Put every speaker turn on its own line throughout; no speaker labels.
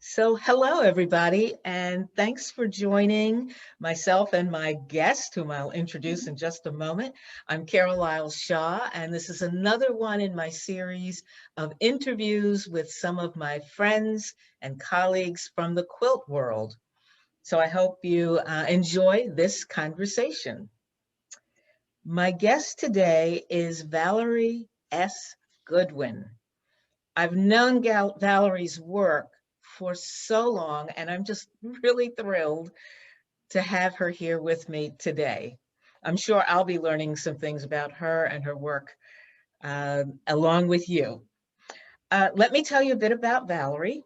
So, hello, everybody, and thanks for joining myself and my guest, whom I'll introduce in just a moment. I'm Carole Lyles Shaw, and this is another one in my series of interviews with some of my friends and colleagues from the quilt world. So, I hope you enjoy this conversation. My guest today is Valerie S. Goodwin. I've known Valerie's work for so long, and I'm just really thrilled to have her here with me today. I'm sure I'll be learning some things about her and her work along with you. Let me tell you a bit about Valerie.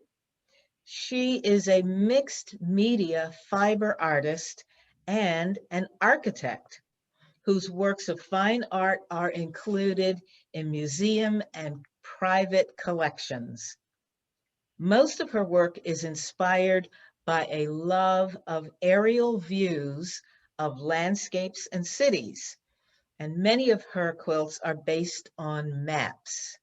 She is a mixed media fiber artist and an architect whose works of fine art are included in museum and private collections. Most of her work is inspired by a love of aerial views of landscapes and cities, and many of her quilts are based on maps.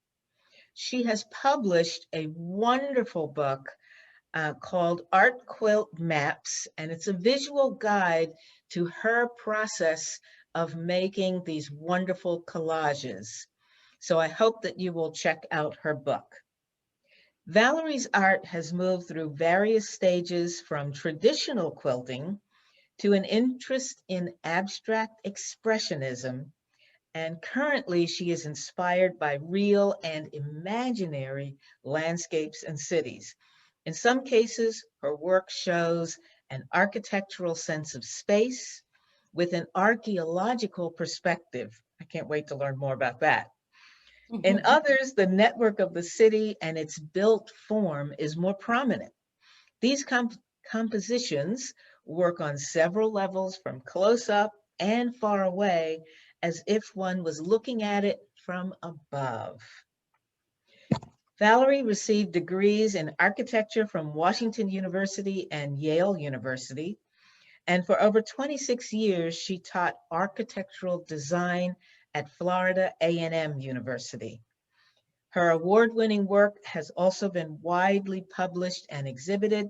She has published a wonderful book called Art Quilt Maps, and it's a visual guide to her process of making these wonderful collages. So I hope that you will check out her book. Valerie's art has moved through various stages from traditional quilting to an interest in abstract expressionism, and currently she is inspired by real and imaginary landscapes and cities. In some cases, her work shows an architectural sense of space with an archaeological perspective. I can't wait to learn more about that. In others, the network of the city and its built form is more prominent. These compositions work on several levels from close up and far away, as if one was looking at it from above. Valerie received degrees in architecture from Washington University and Yale University, and for over 26 years, she taught architectural design at Florida A&M University. Her award-winning work has also been widely published and exhibited,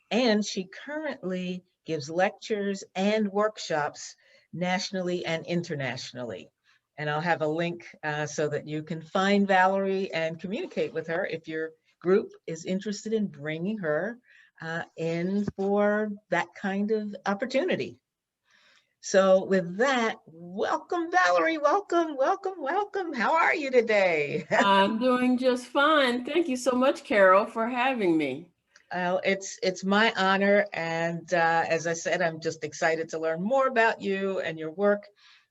and she currently gives lectures and workshops nationally and internationally. And I'll have a link so that you can find Valerie and communicate with her if your group is interested in bringing her in for that kind of opportunity. So with that, welcome, Valerie. Welcome, welcome, welcome. How are you today?
I'm doing just fine. Thank you so much, Carole, for having me.
It's my honor, and as I said, I'm just excited to learn more about you and your work.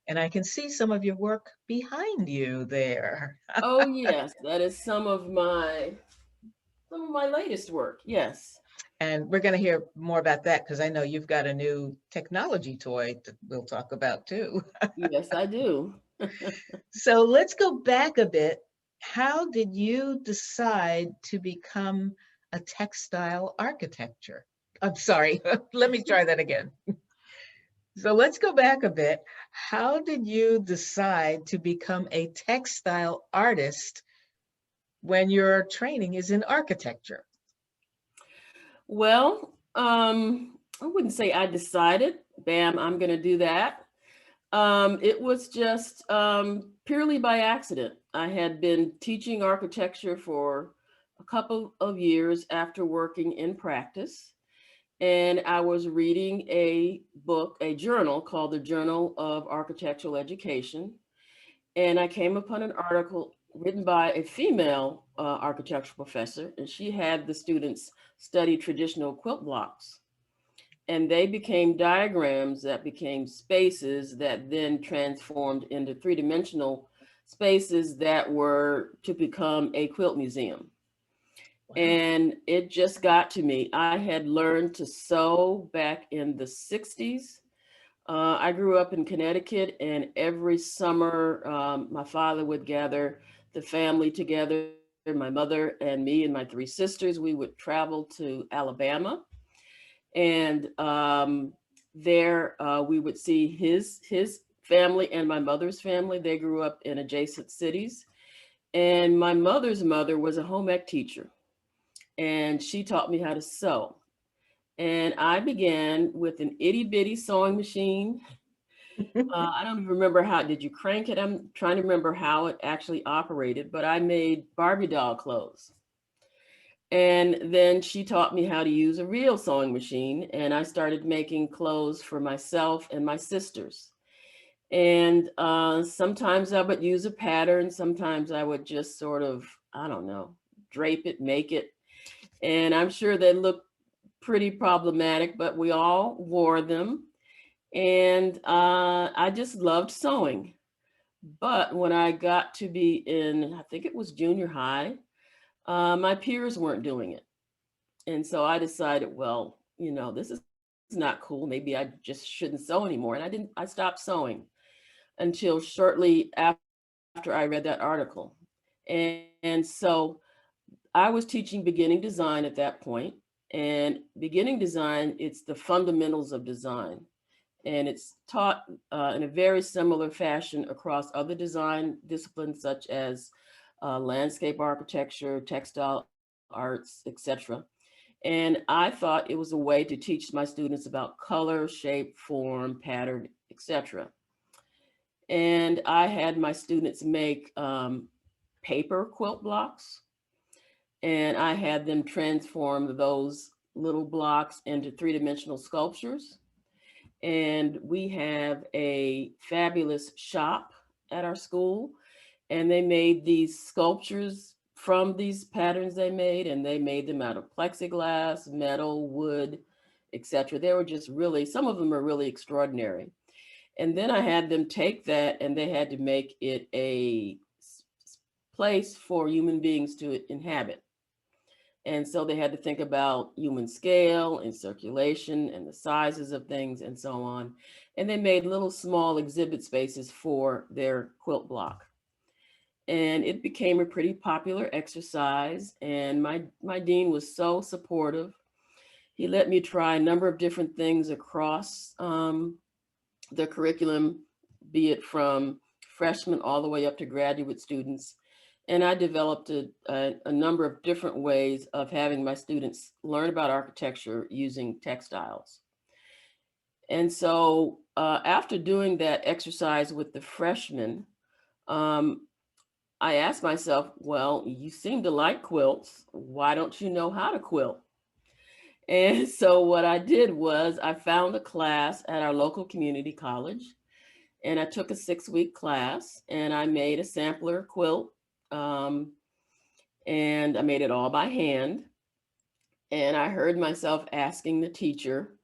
And I can see some of your work behind you there.
Oh yes, that is some of my latest work. Yes.
And we're going to hear more about that because I know you've got a new technology toy that we'll talk about too.
Yes, I do.
So let's go back a bit. How did you decide to become a textile architecture? I'm sorry, let me try that again. So let's go back a bit. How did you decide to become a textile artist when your training is in architecture?
Well, I wouldn't say I decided, bam, I'm going to do that. It was just purely by accident. I had been teaching architecture for a couple of years after working in practice. And I was reading a book, a journal called the Journal of Architectural Education. And I came upon an article written by a female architectural professor, and she had the students study traditional quilt blocks. And they became diagrams that became spaces that then transformed into three-dimensional spaces that were to become a quilt museum.
Wow.
And it just got to me. I had learned to sew back in the 60s. I grew up in Connecticut, and every summer, my father would gather the family together, my mother and me and my three sisters. We would travel to Alabama, and there we would see his family and my mother's family. They grew up in adjacent cities, and my mother's mother was a home ec teacher. and she taught me how to sew. And I began with an itty bitty sewing machine. I don't even remember how, did you crank it? I'm trying to remember how it actually operated, but I made Barbie doll clothes. And then she taught me how to use a real sewing machine, and I started making clothes for myself and my sisters. And sometimes I would use a pattern, sometimes I would just sort of, I don't know, drape it, make it. And I'm sure they looked pretty problematic, but we all wore them. And I just loved sewing. But when I got to be in, I think it was junior high, my peers weren't doing it. And so I decided, well, this is not cool. Maybe I just shouldn't sew anymore. And I stopped sewing until shortly after I read that article. And so I was teaching beginning design at that point. And beginning design, it's the fundamentals of design. And it's taught in a very similar fashion across other design disciplines such as landscape architecture, textile arts, etc. And I thought it was a way to teach my students about color, shape, form, pattern, etc. And I had my students make paper quilt blocks, and I had them transform those little blocks into three-dimensional sculptures. And we have a fabulous shop at our school, and they made these sculptures from these patterns they made, and they made them out of plexiglass, metal, wood, etc. They were just really, some of them are really extraordinary. And then I had them take that and they had to make it a place for human beings to inhabit. And so they had to think about human scale and circulation and the sizes of things and so on. And they made little small exhibit spaces for their quilt block. And it became a pretty popular exercise. And my dean was so supportive. He let me try a number of different things across the curriculum, be it from freshmen all the way up to graduate students. And I developed a number of different ways of having my students learn about architecture using textiles. And so after doing that exercise with the freshmen, I asked myself, well, you seem to like quilts. Why don't you know how to quilt? And so what I did was I found a class at our local community college, and I took a 6-week class, and I made a sampler quilt. And I made it all by hand. And I heard myself asking the teacher,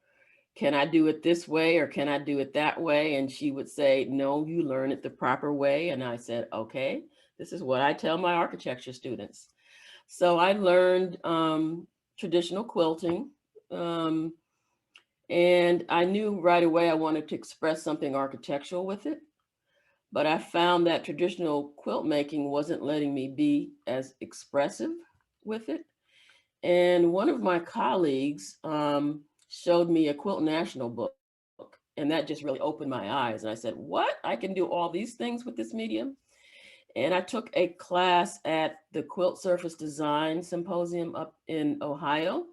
can I do it this way or can I do it that way? And she would say, no, you learn it the proper way. And I said, okay, this is what I tell my architecture students. So I learned traditional quilting. And I knew right away I wanted to express something architectural with it. But I found that traditional quilt making wasn't letting me be as expressive with it. And one of my colleagues showed me a Quilt National book, and that just really opened my eyes. And I said, what? I can do all these things with this medium? And I took a class at the Quilt Surface Design Symposium up in Ohio.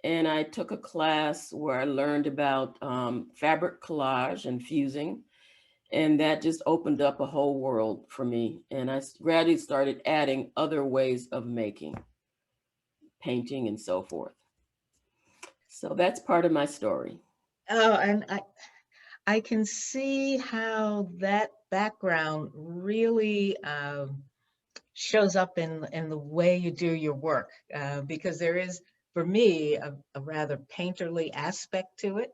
And I took a class where I learned about fabric collage and fusing. And that just opened up a whole world for me. And I gradually started adding other ways of making, painting and so forth. So that's part of my story.
Oh, and I can see how that background really shows up in the way you do your work, because there is, for me, a rather painterly aspect to it,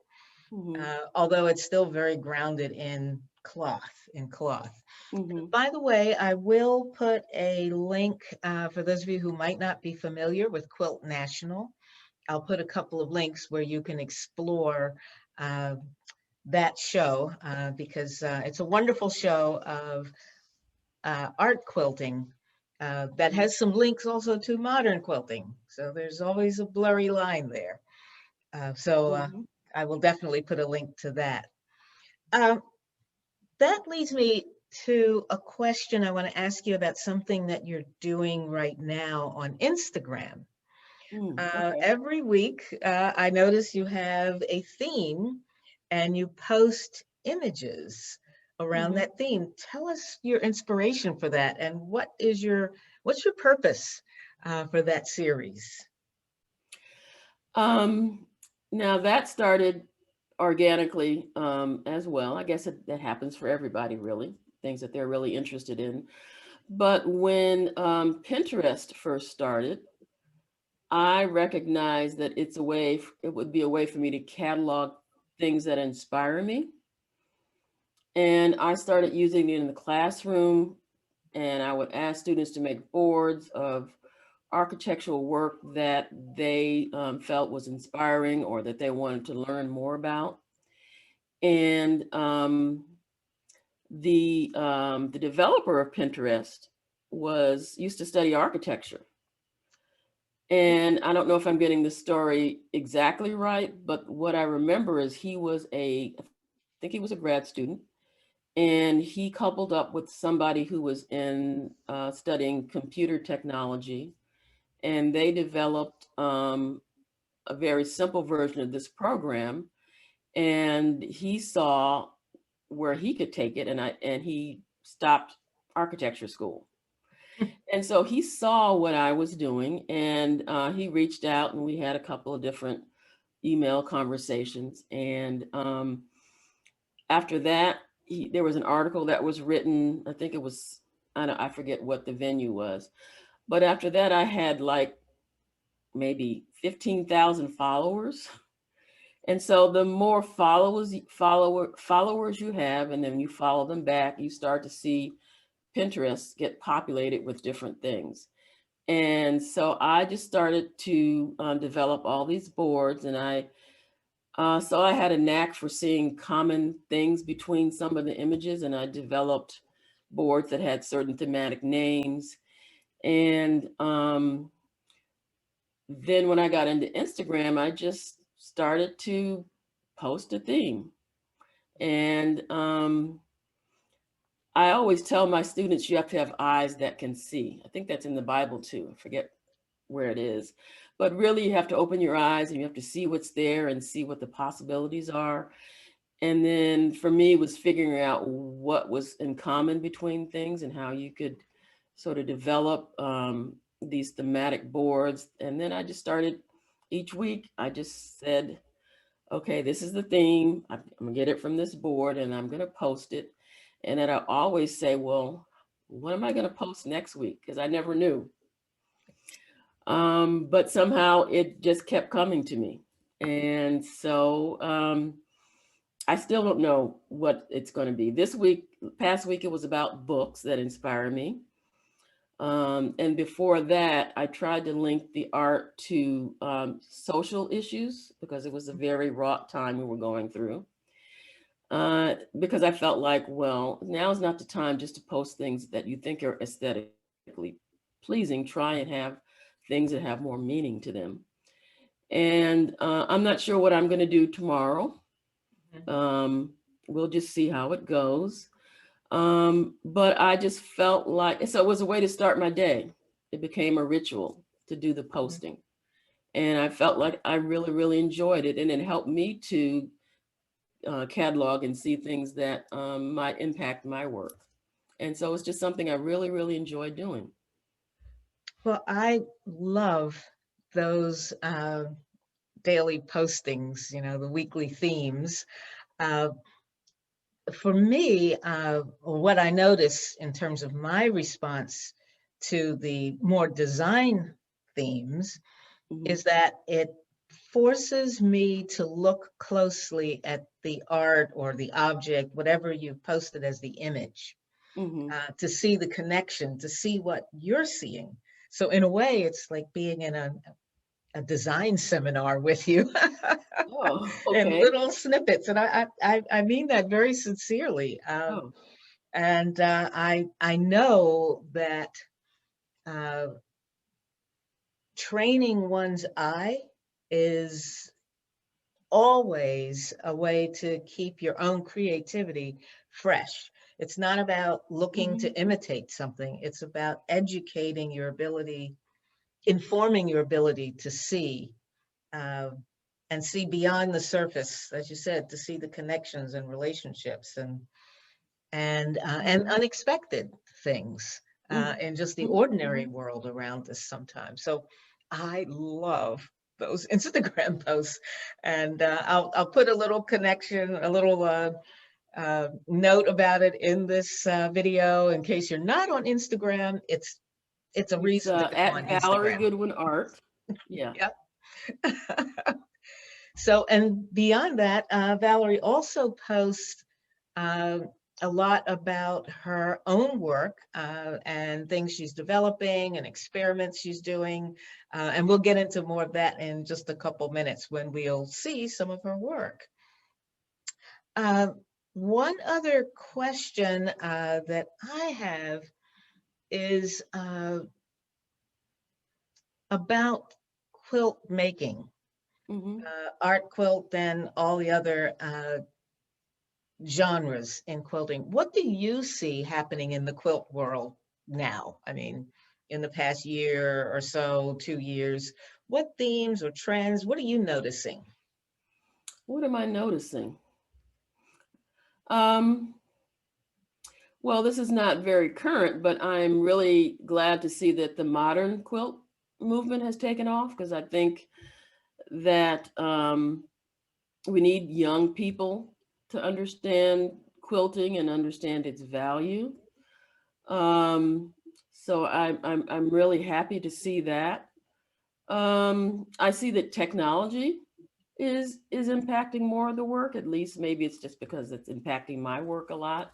Mm-hmm.
although it's still very grounded in cloth.
Mm-hmm.
By the way, I will put a link for those of you who might not be familiar with Quilt National. I'll put a couple of links where you can explore that show, because it's a wonderful show of art quilting that has some links also to modern quilting. So there's always a blurry line there. So
Mm-hmm.
I will definitely put a link to that. Uh, that leads me to a question I want to ask you about something that you're doing right now on Instagram.
Okay.
Every week, I notice you have a theme and you post images around
Mhm.
that theme. Tell us your inspiration for that and what's your purpose for that series?
Um, Now that started organically as well. I guess that happens for everybody, really, things that they're really interested in. But when Pinterest first started, I recognized that it would be a way for me to catalog things that inspire me. And I started using it in the classroom, and I would ask students to make boards of architectural work that they felt was inspiring or that they wanted to learn more about. And the developer of Pinterest was used to study architecture. And I don't know if I'm getting the story exactly right, but what I remember is I think he was a grad student, and he coupled up with somebody who was in studying computer technology, and they developed a very simple version of this program. And he saw where he could take it, and he stopped architecture school. And so he saw what I was doing, and he reached out, and we had a couple of different email conversations. And after that, there was an article that was written. I think it was, I forget what the venue was, but after that, I had like maybe 15,000 followers. And so the more followers you have, and then you follow them back, you start to see Pinterest get populated with different things. And so I just started to develop all these boards, and so I had a knack for seeing common things between some of the images, and I developed boards that had certain thematic names. And then when I got into Instagram, I just started to post a theme. And I always tell my students you have to have eyes that can see. I think that's in the Bible too. I forget where it is. But really, you have to open your eyes and you have to see what's there and see what the possibilities are. And then for me, it was figuring out what was in common between things and how you could sort of develop these thematic boards. And then I just started each week, I just said, okay, this is the theme. I'm gonna get it from this board and I'm gonna post it. And then I always say, well, what am I gonna post next week? Because I never knew. But somehow it just kept coming to me. And so I still don't know what it's going to be. Past week, it was about books that inspire me. And before that, I tried to link the art to social issues because it was a very wrought time we were going through. Because I felt like, well, now's not the time just to post things that you think are aesthetically pleasing. Try and have things that have more meaning to them. And I'm not sure what I'm going to do tomorrow. Um, we'll just see how it goes. But I just felt like, so it was a way to start my day. It became a ritual to do the posting. And I felt like I really, really enjoyed it. And it helped me to catalog and see things that might impact my work. And so it's just something I really, really enjoy doing.
Well, I love those daily postings, the weekly themes. Uh, for me, what I notice in terms of my response to the more design themes
Hmm.
is that it forces me to look closely at the art or the object, whatever you posted as the image,
Hmm.
to see the connection, to see what you're seeing. So in a way, it's like being in a design seminar with you
Oh,
in
okay.
little snippets. And I mean that very sincerely.
Oh.
And I know that uh, training one's eye is always a way to keep your own creativity fresh. It's not about looking
Hmm.
to imitate something. It's about educating your ability informing your ability to see and see beyond the surface, as you said, to see the connections and relationships and unexpected things in just the ordinary world around us sometimes. So I love those Instagram posts, and I'll put a little connection, a little note about it in this video in case you're not on Instagram. It's a reason to go on
at Valerie
Instagram.
Goodwin Art. Yeah.
Yep. So, and beyond that, Valerie also posts a lot about her own work and things she's developing and experiments she's doing. And we'll get into more of that in just a couple minutes when we'll see some of her work. One other question that I have is about quilt making, art quilt and all the other genres in quilting. What do you see happening in the quilt world now? I mean, in the past year or so, 2 years, what themes or trends, what are you noticing?
What am I noticing? Well, this is not very current, but I'm really glad to see that the modern quilt movement has taken off, because I think that we need young people to understand quilting and understand its value. So I'm really happy to see that. I see that technology is impacting more of the work. At least maybe it's just because it's impacting my work a lot.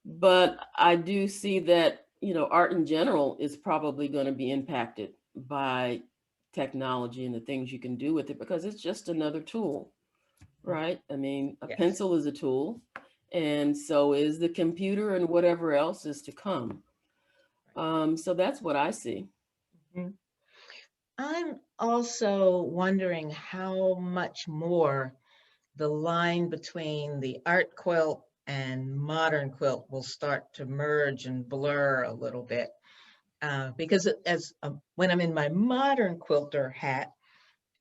But I do see that, you know, art in general is probably going to be impacted by technology and the things you can do with it, because it's just another tool, right? I mean, a pencil is a tool, and so is the computer and whatever else is to come. So that's what I see.
I'm also wondering how much more the line between the art quilt and modern quilt will start to merge and blur a little bit. Because as when I'm in my modern quilter hat,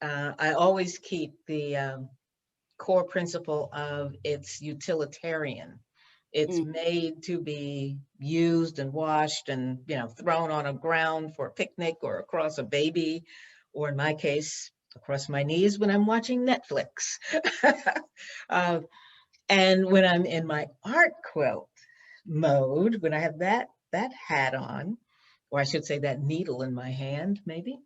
I always keep the core principle of it's utilitarian. It's made to be used and washed and, you know, thrown on a ground for a picnic or across a baby, or in my case, across my knees when I'm watching Netflix. And when I'm in my art quilt mode, when I have that hat on, or I should say that needle in my hand, maybe,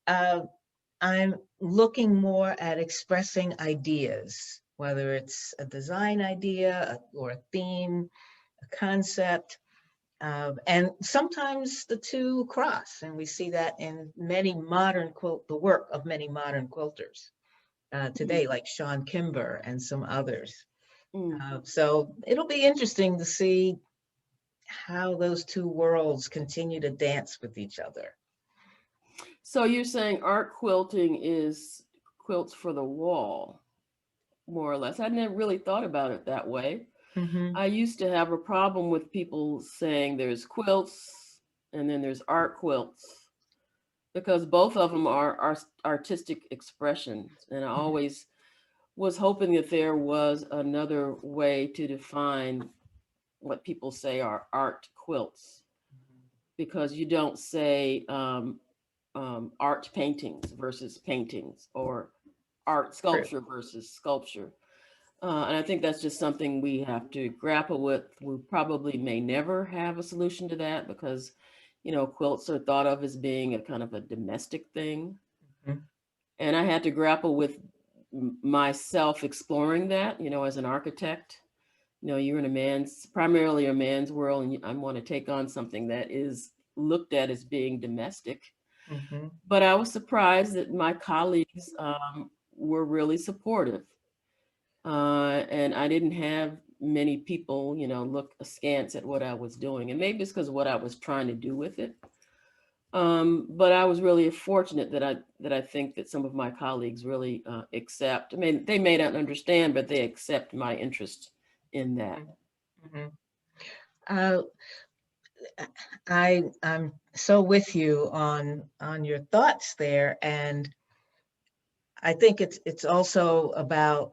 I'm looking more at expressing ideas, whether it's a design idea or a theme, a concept. And sometimes the two cross, and we see that in many modern the work of many modern quilters today, like Sean Kimber and some others. So it'll be interesting to see how those two worlds continue to dance with each other.
So you're saying art quilting is quilts for the wall, more or less. I never really thought about it that way. I used to have a problem with people saying there's quilts and then there's art quilts, because both of them are artistic expressions. And I always was hoping that there was another way to define what people say are art quilts, because you don't say art paintings versus paintings, or art sculpture versus sculpture. And I think that's just something we have to grapple with. We probably may never have a solution to that, because, you know, quilts are thought of as being a kind of a domestic thing. And I had to grapple with myself exploring that, you know, as an architect. You know, you're in primarily a man's world, and I want to take on something that is looked at as being domestic. But I was surprised that my colleagues were really supportive. And I didn't have many people, you know, look askance at what I was doing. And maybe it's because of what I was trying to do with it. But I was really fortunate that I think that some of my colleagues really accept. I mean, they may not understand, but they accept my interest in that.
I'm so with you on your thoughts there, and I think it's also about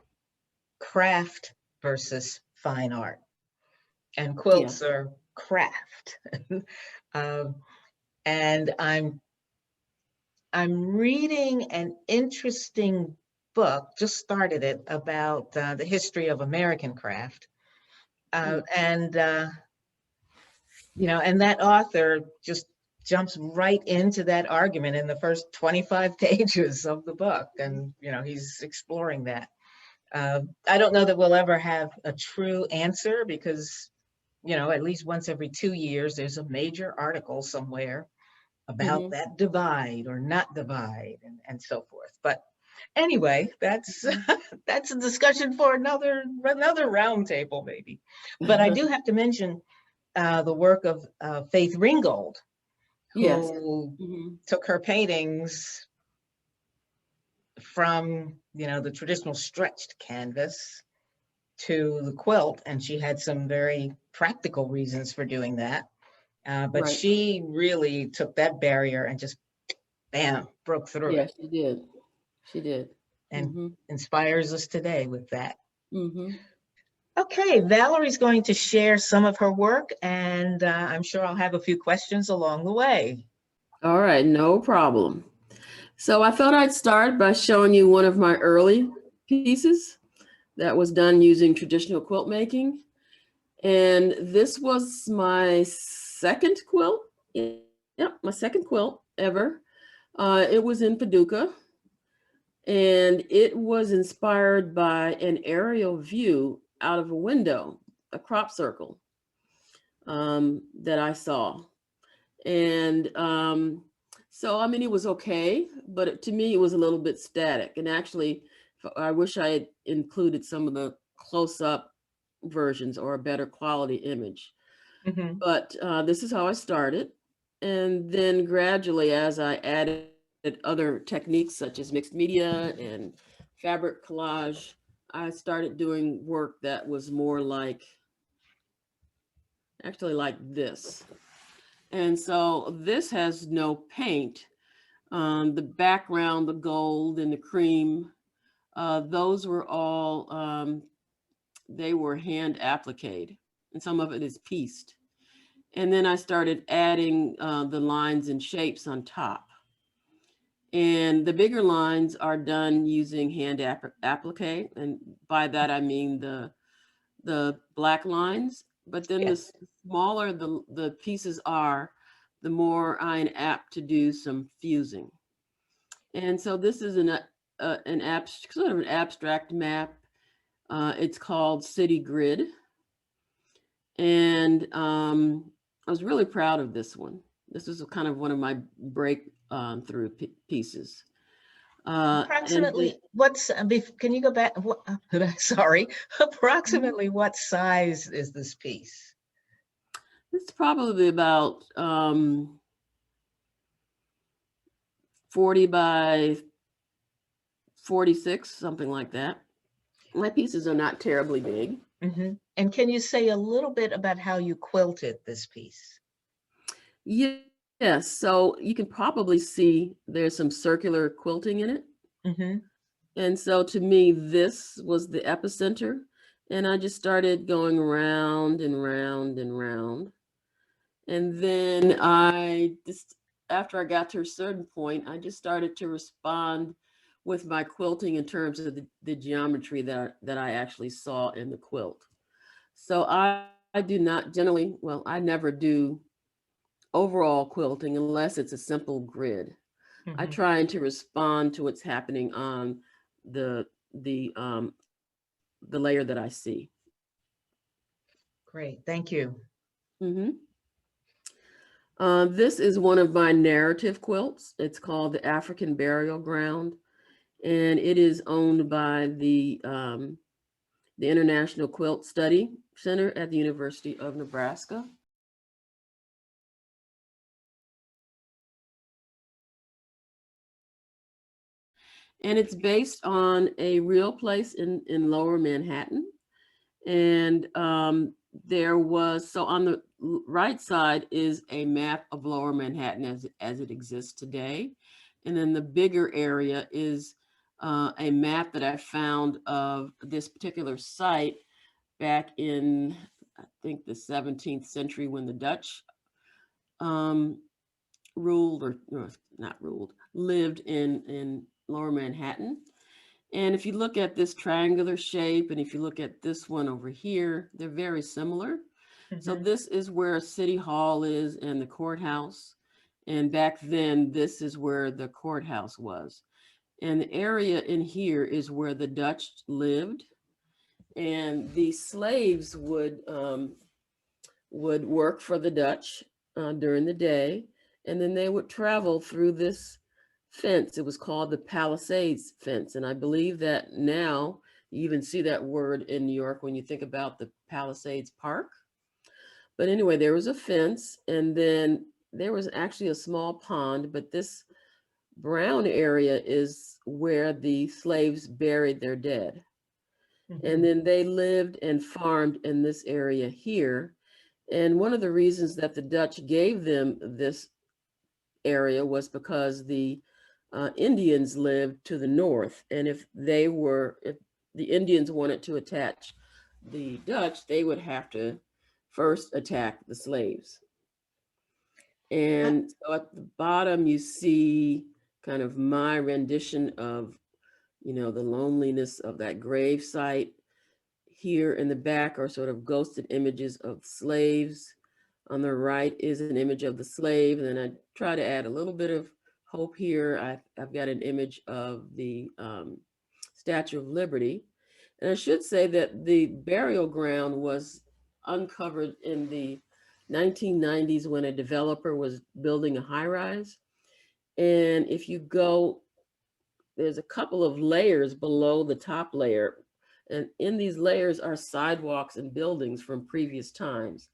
craft versus fine art, and
Yeah.
quilts are craft. um, and I'm reading an interesting book, just started it, about the history of American craft,
Mm.
and and that author just jumps right into that argument in the first 25 pages of the book, and he's exploring that. I don't know that we'll ever have a true answer because at least once every 2 years there's a major article somewhere about
Mm-hmm.
that divide or not divide, and so forth. But anyway, that's that's a discussion for another roundtable maybe. But I do have to mention the work of Faith Ringgold,
Yes.
who
Mm-hmm.
took her paintings from the traditional stretched canvas to the quilt, and she had some very practical reasons for doing that. But
Right.
she really took that barrier and just bam, broke through
Yeah,
it,
she did. She did.
and
Mm-hmm.
inspires us today with that.
Mm-hmm.
Okay, Valerie's going to share some of her work, and I'm sure I'll have a few questions along the way.
All right, no problem. So I thought I'd start by showing you one of my early pieces that was done using traditional quilt making. And this was my second quilt. Yeah, my second quilt ever. It was in Paducah, and it was inspired by an aerial view out of a window, a crop circle that I saw. And so, I mean, it was okay, but to me, it was a little bit static. And actually, I wish I had included some of the close-up versions or a better quality image.
Mhm.
But this is how I started. And then gradually, as I added other techniques such as mixed media and fabric collage, I started doing work that was more like, actually like this. And so this has no paint. The background, the gold and the cream, those were all, they were hand appliqued, and some of it is pieced. And then I started adding the lines and shapes on top. And the bigger lines are done using hand applique. And by that, I mean the black lines. But then the
Yes.
smaller the pieces are, the more I'm apt to do some fusing. And so this is sort of an abstract map. It's called City Grid. And I was really proud of this one. This was kind of one of my breakthrough pieces. And
Approximately, can you go back? Sorry,
Mhm.
approximately what size is this piece?
It's probably about 40 by 46, something like that. My pieces are not terribly big.
Mhm. And can you say a little bit about how you quilted this piece?
Yes, so you can probably see there's some circular quilting in it.
Mhm.
And so to me, this was the epicenter. And I just started going round and round and round. And then after I got to a certain point, I just started to respond with my quilting in terms of the geometry that I actually saw in the quilt. So I do not generally, well, I never do overall quilting unless it's a simple grid. I
Mhm.
try to respond to what's happening on the the um, the layer that I see.
Great, thank you.
Mhm. This is one of my narrative quilts. It's called the African Burial Ground, and it is owned by the International Quilt Study Center at the University of Nebraska. And it's based on a real place in Lower Manhattan. And there was, so on the right side is a map of Lower Manhattan as it exists today. And then the bigger area is a map that I found of this particular site back in, I think, the 17th century when the Dutch ruled, or not ruled, lived in Lower Manhattan. And if you look at this triangular shape, and if you look at this one over here, they're very similar. So this is where City Hall is and the courthouse. And back then, this is where the courthouse was. And the area in here is where the Dutch lived. And the slaves would work for the Dutch during the day. And then they would travel through this fence. It was called the Palisades fence. And I believe that now you even see that word in New York when you think about the Palisades Park. But anyway, there was a fence, and then there was actually a small pond, but this brown area is where the slaves buried their dead. And then they lived and farmed in this area here. And one of the reasons that the Dutch gave them this area was because the Indians lived to the north. And if the Indians wanted to attach the Dutch, they would have to first attack the slaves. And so at the bottom, you see kind of my rendition of, the loneliness of that grave site. Here in the back are sort of ghosted images of slaves. On the right is an image of the slave. And then I try to add a little bit of hope here. I've got an image of the Statue of Liberty. And I should say that the burial ground was uncovered in the 1990s when a developer was building a high-rise. And if you go, there's a couple of layers below the top layer. And in these layers are sidewalks and buildings from previous times.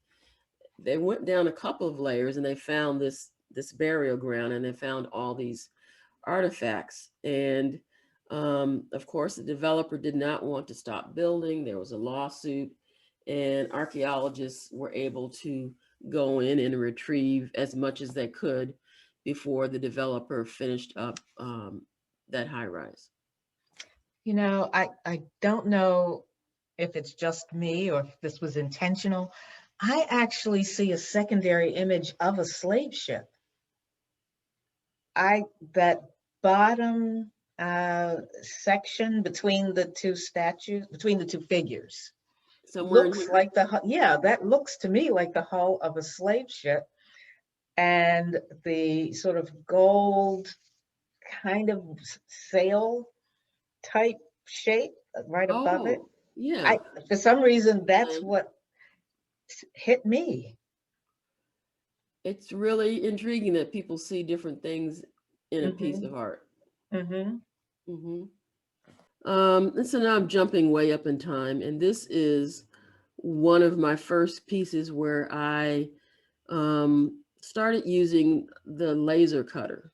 They went down a couple of layers and they found this burial ground, and they found all these artifacts. And of course, the developer did not want to stop building. There was a lawsuit, and archaeologists were able to go in and retrieve as much as they could before the developer finished up that high rise.
I don't know if it's just me or if this was intentional. I actually see a secondary image of a slave ship. That bottom section between the two statues, between the two figures,
Somewhere
looks like that looks to me like the hull of a slave ship, and the sort of gold kind of sail type shape right above it.
Yeah.
For some reason, that's what hit me.
It's really intriguing that people see different things in a piece of art. And so now I'm jumping way up in time, and this is one of my first pieces where I started using the laser cutter.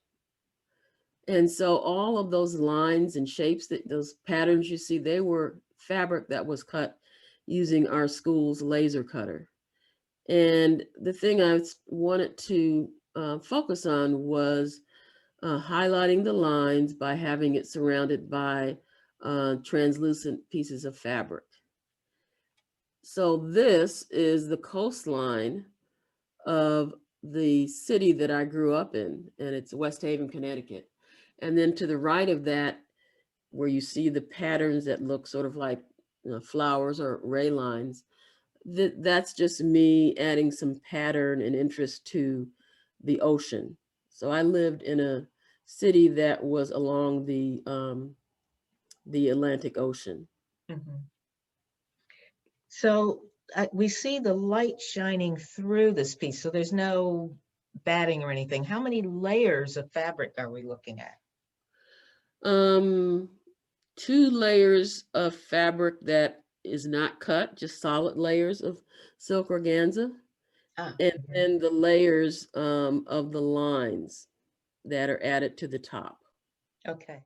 And so all of those lines and shapes, those patterns you see, they were fabric that was cut using our school's laser cutter. And the thing I wanted to focus on was highlighting the lines by having it surrounded by translucent pieces of fabric. So this is the coastline of the city that I grew up in, and it's West Haven, Connecticut. And then to the right of that, where you see the patterns that look sort of like flowers or ray lines, that's just me adding some pattern and interest to the ocean. So I lived in a city that was along the Atlantic Ocean.
So we see the light shining through this piece. So there's no batting or anything. How many layers of fabric are we looking at?
2 layers of fabric that is not cut, just solid layers of silk organza. And then the layers of the lines that are added to the top.
Okay.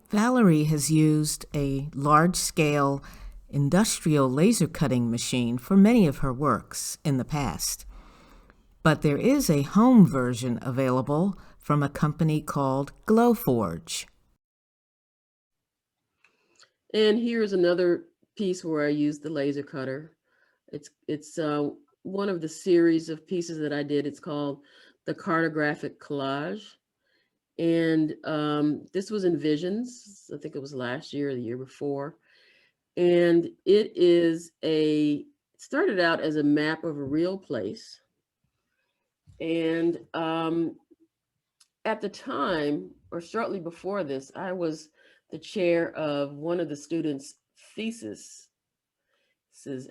Valerie has used a large-scale industrial laser cutting machine for many of her works in the past. but there is a home version available from a company called Glowforge.
And here's another piece where I used the laser cutter. It's one of the series of pieces that I did. It's called the Cartographic Collage. And this was in Visions. I think it was last year or the year before. And it started out as a map of a real place. And at the time, or shortly before this, I was the chair of one of the students' theses.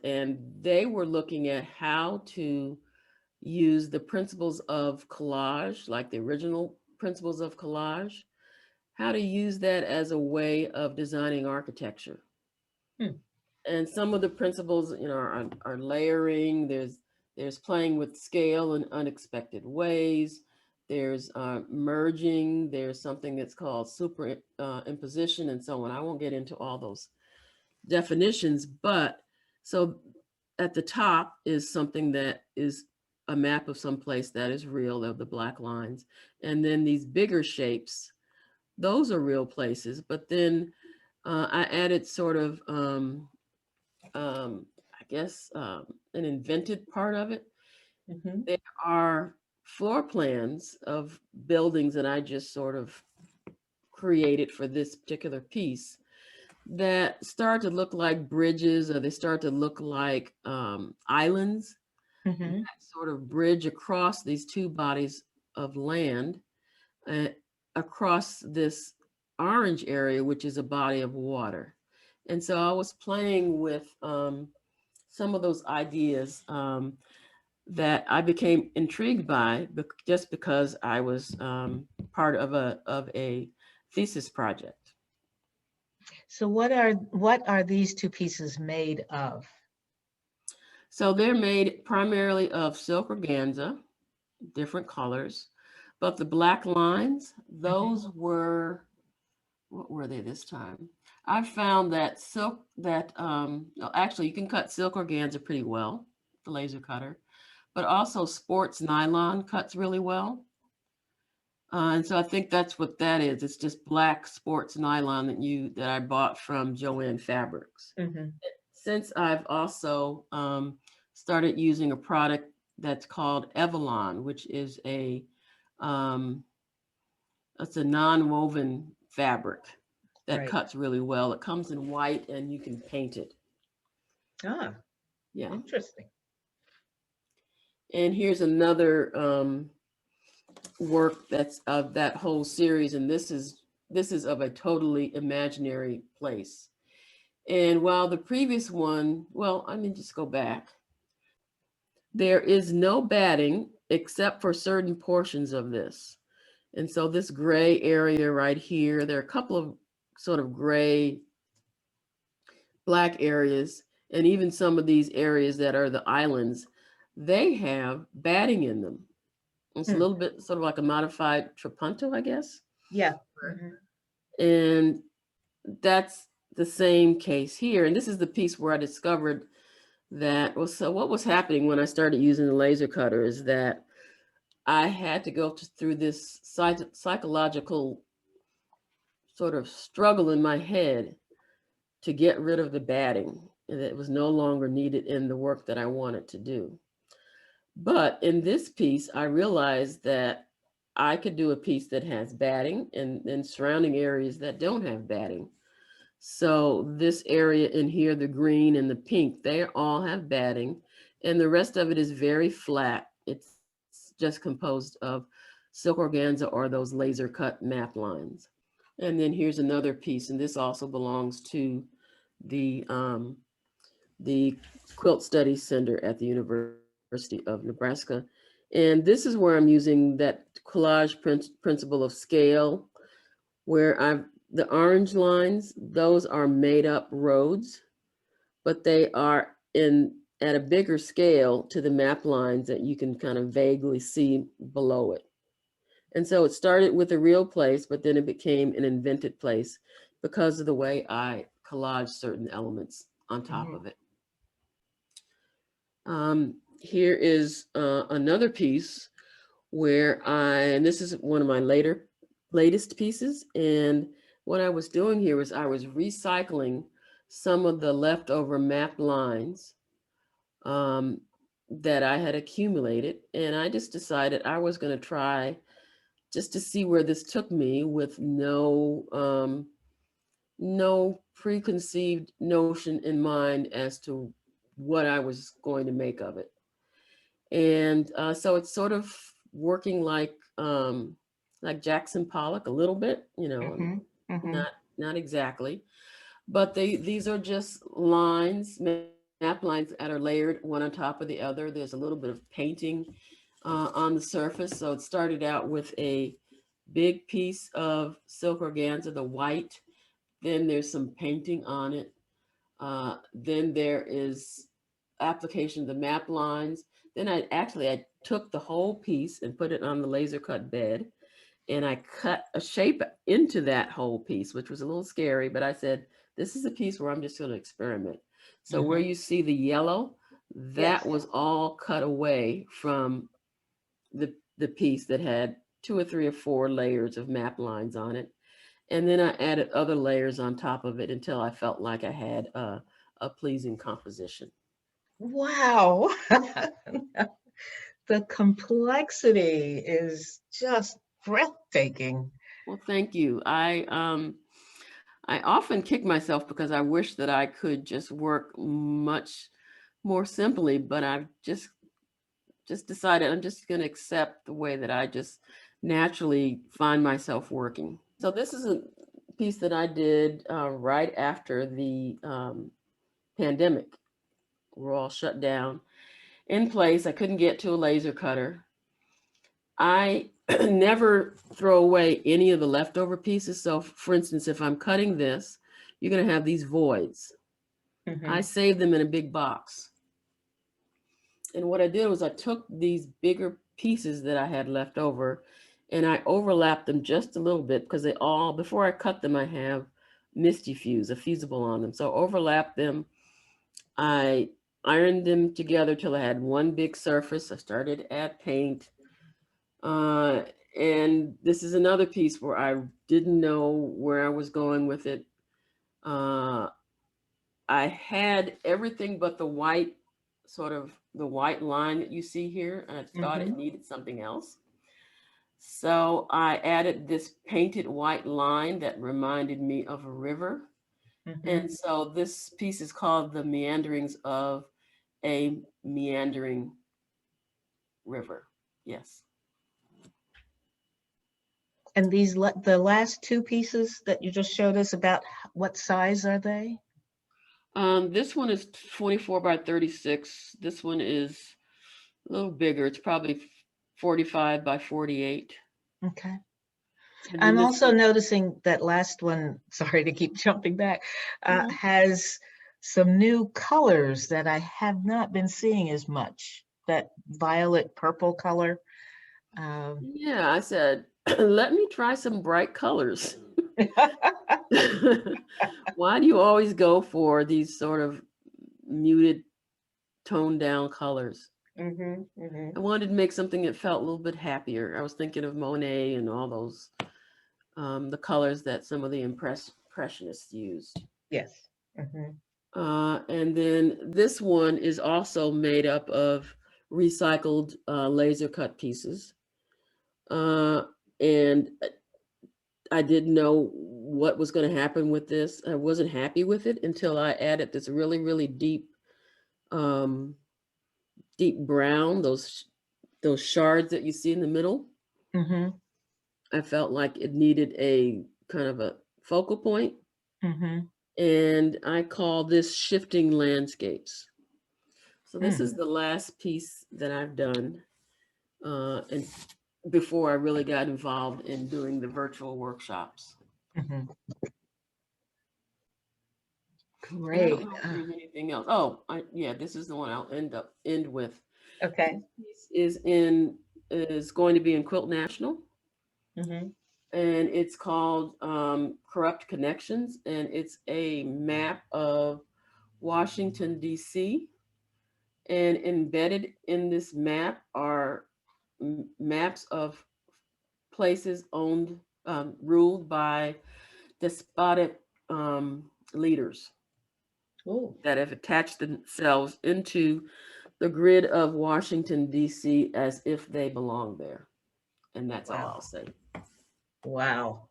And they were looking at how to use the principles of collage, like the original principles of collage, how to use that as a way of designing architecture. And some of the principles, are layering. There's playing with scale in unexpected ways. There's merging. There's something that's called superimposition and so on. I won't get into all those definitions, but so at the top is something that is a map of some place that is real, of the black lines. And then these bigger shapes, those are real places. But then I added sort of, I guess, an invented part of it. There are floor plans of buildings that I just sort of created for this particular piece that start to look like bridges, or they start to look like islands that sort of bridge across these two bodies of land across this orange area, which is a body of water. And so I was playing with some of those ideas that I became intrigued by just because I was part of a thesis project.
So what are these two pieces made of?
So they're made primarily of silk organza, different colors, but the black lines, those were, what were they this time? I found that actually you can cut silk organza pretty well, the laser cutter, but also sports nylon cuts really well. And so I think that's what that is. It's just black sports nylon that I bought from Joann Fabrics. Since I've also started using a product that's called Evelon, which is it's a non-woven fabric that cuts really well. It comes in white and you can paint it.
Ah,
yeah,
interesting.
And here's another work that's of that whole series, and this is of a totally imaginary place. And while the previous one, well, I mean, just go back. There is no batting except for certain portions of this. And so this gray area right here, there are a couple of sort of gray, black areas, and even some of these areas that are the islands, they have batting in them. It's a little bit sort of like a modified trapunto, I guess.
Yeah.
And that's the same case here. And this is the piece where I discovered that, well, so what was happening when I started using the laser cutter is that I had to go through this psychological sort of struggle in my head to get rid of the batting, and it was no longer needed in the work that I wanted to do. But in this piece, I realized that I could do a piece that has batting and surrounding areas that don't have batting. So this area in here, the green and the pink, they all have batting, and the rest of it is very flat. It's just composed of silk organza or those laser cut map lines. And then here's another piece, and this also belongs to the Quilt Study Center at the University of Nebraska. And this is where I'm using that collage principle of scale, where the orange lines, those are made up roads, but they are at a bigger scale to the map lines that you can kind of vaguely see below it. And so it started with a real place, but then it became an invented place because of the way I collage certain elements on top of it. here is another piece where and this is one of my latest pieces. And what I was doing here was I was recycling some of the leftover map lines that I had accumulated. And I just decided I was going to try just to see where this took me with no preconceived notion in mind as to what I was going to make of it. And so it's sort of working like Jackson Pollock a little bit, you know,
Mhm, mhm,
not exactly, but these are just lines, map lines that are layered one on top of the other. There's a little bit of painting on the surface. So it started out with a big piece of silk organza, the white. Then there's some painting on it. Then there is application of the map lines. Then I took the whole piece and put it on the laser cut bed, and I cut a shape into that whole piece, which was a little scary, but I said, this is a piece where I'm just going to experiment. So where
mhm.
you see the yellow, that
Yes.
was all cut away from the piece that had 2 or 3 or 4 layers of map lines on it. And then I added other layers on top of it until I felt like I had a pleasing composition.
Wow. The complexity is just breathtaking.
Well, thank you. I often kick myself because I wish that I could just work much more simply, but I've just decided I'm just going to accept the way that I just naturally find myself working. So this is a piece that I did right after the pandemic. We're all shut down in place. I couldn't get to a laser cutter. I never throw away any of the leftover pieces. So for instance, if I'm cutting this, you're going to have these voids. I
Mhm,
save them in a big box. And what I did was I took these bigger pieces that I had left over and I overlapped them just a little bit because before I cut them, I have Misty Fuse, a fusible on them. So overlap them. I ironed them together till I had one big surface. I started to add paint. Uh, and this is another piece where I didn't know where I was going with it. Uh, I had everything but the white, sort of the white line that you see here. And I thought it
mhm,
needed something else. So I added this painted white line that reminded me of a river.
mhm.
And so this piece is called The Meanderings of a Meandering River. Yes.
And the last two pieces that you just showed us about what size are they?
This one is 24 by 36. This one is a little bigger. It's probably 45 by 48.
Okay.
And then
I'm
this
also
one,
noticing that last one, sorry to keep jumping back,
Mhm.
has some new colors that I have not been seeing as much. That violet purple color. Um,
Yeah, I said, let me try some bright colors. Why do you always go for these sort of muted, toned down colors?
mhm, mhm.
I wanted to make something that felt a little bit happier. I was thinking of Monet and all those, the colors that some of the impressionists used.
Yes. Mhm.
And then this one is also made up of recycled laser cut pieces. Uh, and I didn't know what was going to happen with this. I wasn't happy with it until I added this really, really um, deep brown, those shards that you see in the middle.
Mhm,
I felt like it needed a kind of a focal point,
mhm.
and I call this shifting landscapes. So this
Mm,
is the last piece that I've done, and before I really got involved in doing the virtual workshops.
mhm.
And I don't
Great.
know if there's anything else. Oh, yeah, this is the one I'll end with.
Okay.
This piece is going to be in Quilt National,
Mhm.
and it's called Corrupt Connections, and it's a map of Washington, D.C. And embedded in this map are maps of places owned, ruled by despotic leaders
Oh,
that have attached themselves into the grid of Washington, D.C. as if they belong there. And that's all
wow.
I'll say.
Wow.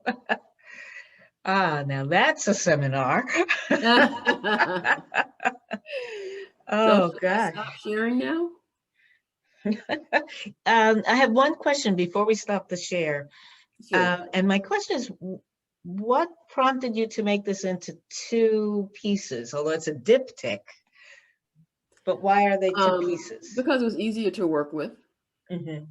Ah, now that's a seminar.
So
Oh,
should I
gosh.
stop sharing now?
I have one question before we stop the share.
Sure.
And my question is, what prompted you to make this into two pieces? Although it's a diptych, but why are they two pieces?
Because it was easier to work with.
Mhm.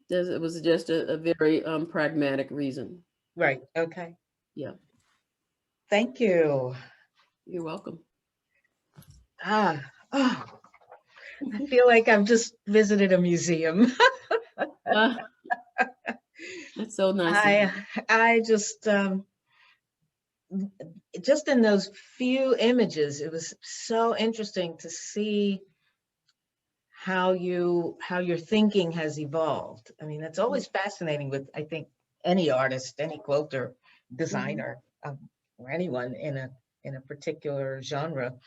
It was just a very pragmatic reason.
Right, okay.
Yeah,
Thank you.
you're welcome.
Ah, oh, I feel like I've just visited a museum.
Uh, that's so nice to hear.
I just in those few images, it was so interesting to see how your thinking has evolved. I mean, it's always fascinating with, I think, any artist, any quilter,
Mhm.
designer, or anyone in a particular genre.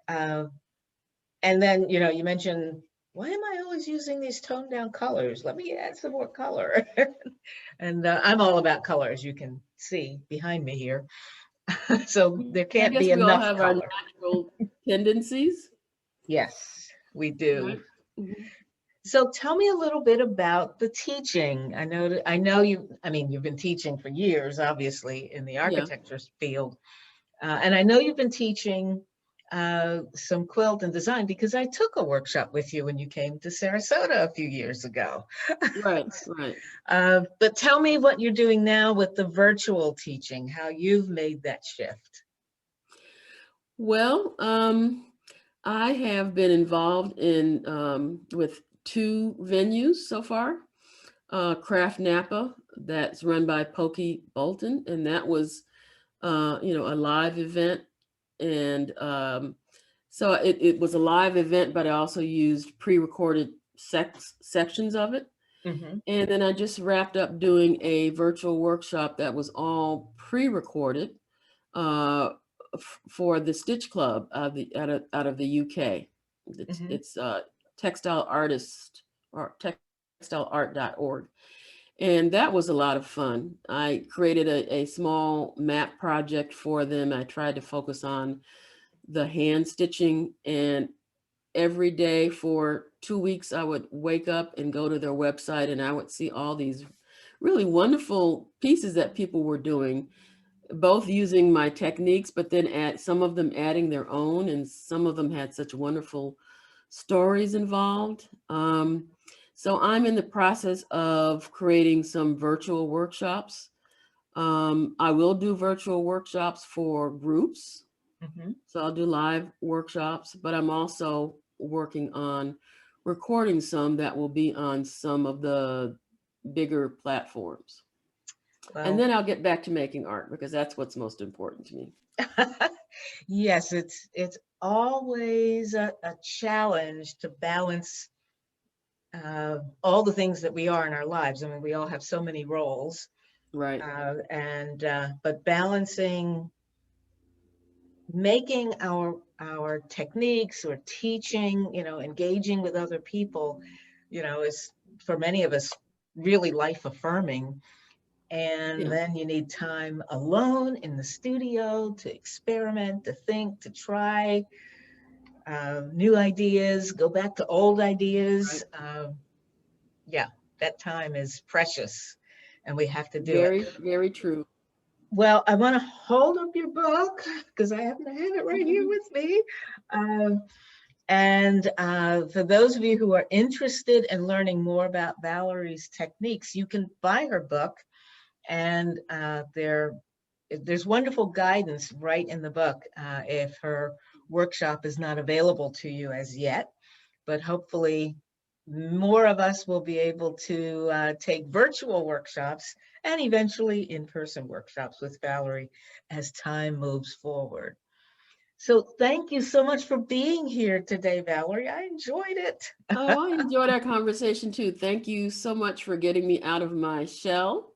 Uh, and then, you mentioned, why am I always using these toned down colors? Let me add some more color. And I'm all about color, as you can see behind me here. So there
I
can't
guess
be
we all
enough
have our
color.
natural tendencies,
Yes, we do.
right? Mhm.
So tell me a little bit about the teaching. I know I mean, you've been teaching for years, obviously, in the
Yeah.
architecture field. And I know you've been teaching some quilt and design because I took a workshop with you when you came to Sarasota a few years ago.
Right, right.
But tell me what you're doing now with the virtual teaching, how you've made that shift.
Well, I have been involved in with two venues so far. Craft Napa, that's run by Pokey Bolton, and that was a live event. And so it was a live event, but I also used pre-recorded sections of it.
Hmm.
And then I just wrapped up doing a virtual workshop that was all pre-recorded uh, for the Stitch Club out of the UK.
Hmm.
It's textile artist or textileart.org. And that was a lot of fun. I created a small map project for them. I tried to focus on the hand stitching, and every day for 2 weeks, I would wake up and go to their website and I would see all these really wonderful pieces that people were doing, both using my techniques, but then some of them adding their own, and some of them had such wonderful stories involved. So I'm in the process of creating some virtual workshops. I will do virtual workshops for groups.
Hmm.
So I'll do live workshops, but I'm also working on recording some that will be on some of the bigger platforms. And
Well,
then I'll get back to making art because that's what's most important to me.
yes, it's always a challenge to balance all the things that we are in our lives. I mean, we all have so many roles,
Right.
and but balancing, making our techniques or teaching, engaging with other people, is for many of us really life affirming. And
Yeah.
then you need time alone in the studio to experiment, to think, to try new ideas, go back to old ideas.
Right.
Yeah, that time is precious and we have to do it.
Very, very true.
Well, I want to hold up your book because I happen to have it right here with me. Um, and for those of you who are interested in learning more about Valerie's techniques, you can buy her book, and there's wonderful guidance right in the book if her workshop is not available to you as yet. But hopefully more of us will be able to take virtual workshops and eventually in-person workshops with Valerie as time moves forward. So thank you so much for being here today, Valerie. I enjoyed it.
Oh, I enjoyed our conversation too. Thank you so much for getting me out of my shell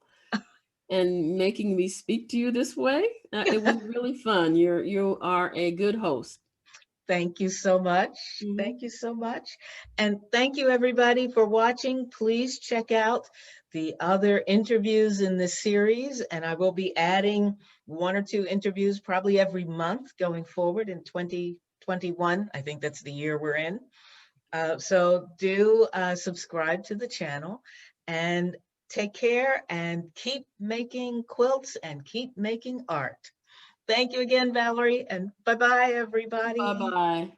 and making me speak to you this way. It was really fun. You are a good host.
Thank you so much. Thank you so much. And thank you everybody for watching. Please check out the other interviews in this series, and I will be adding 1 or 2 interviews probably every month going forward in 2021. I think that's the year we're in. So do subscribe to the channel and take care and keep making quilts and keep making art. Thank you again, Valerie, and bye-bye, everybody.
Bye-bye.